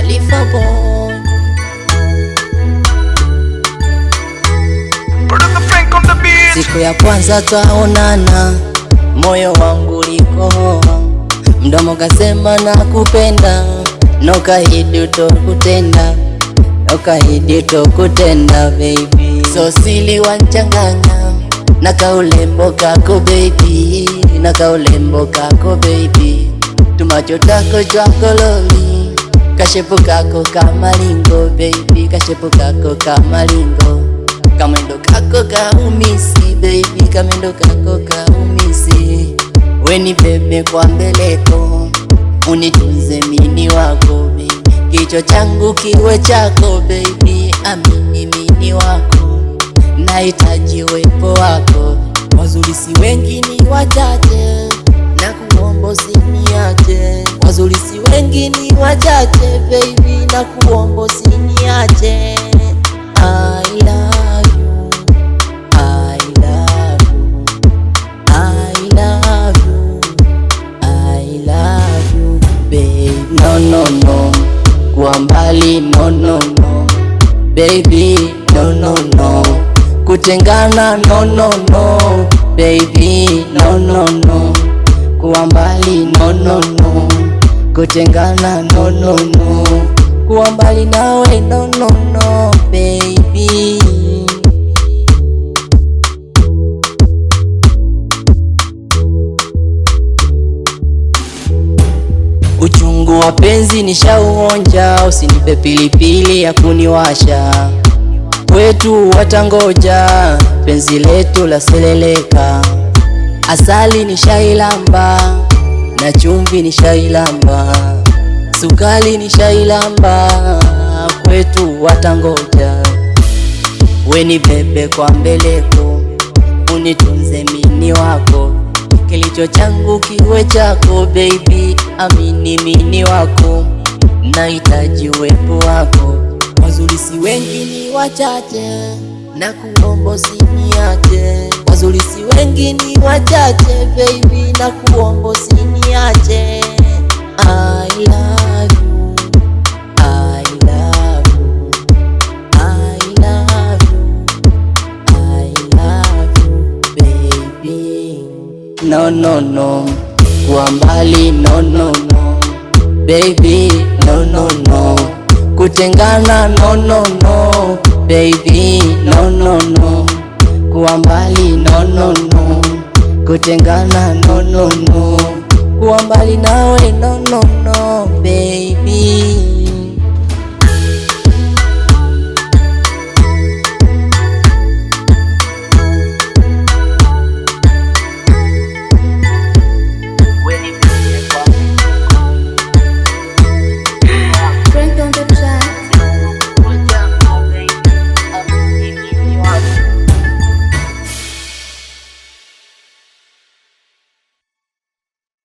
Khalifa boy. Siku ya kwanza twaonana, moyo wangu ulikohoa, mdomo kasema nakupenda, nokahidi utokutenda, nokahidi utokutenda baby. So sili wanchanganya na kaulembo kako baby, na kaulembo kako baby. Tumacho tako jwakololi, kashepu kako kamalingo baby, kashepu kako kamalingo. Kamendo kako kaumisi baby, kamendo kako kaumisi. Weni bebe kwa mbeleko, unitunze mini wako baby. Kichwa changu kiwe chako baby, amini mini wako. Nahitaji uwepo wako, wazuri si wengi ni wachache, na kuomba usiniache. Wazuri si wengi ni wachache baby, na kuomba usiniache. I love you, I love you, I love you, I love you baby. No no no, kuwa mbali no no no baby, no no no. Kutengana no no no baby, no no no. Kuwa mbali no no no, kutengana no no no. Kuwa mbali nawe no no no baby. Uchungu wa penzi nishauonja, usinipe pilipili ya kuniwasha. Kwetu watangoja, penzi letu la seleleka. Asali nishailamba, na chumvi nishailamba, sukali nishailamba. Kwetu watangoja, weni bebe kwa mbeleko, unitunze mini wako. Kilicho changu kiwe chako baby, amini mini wako. Nahitaji uwepo wako, wazuri si wengi ni wachache, na kuomba usiniache. Wazuri si wengi ni wachache baby, na kuomba usiniache. I love you, I love you, I love you, I love you baby. No no no, kuwa mbali no no no baby, no no no. Kutengana no no no baby, no no no. Kuwa mbali no no no, kutengana no no no. Kuwa mbali nawe no no no baby.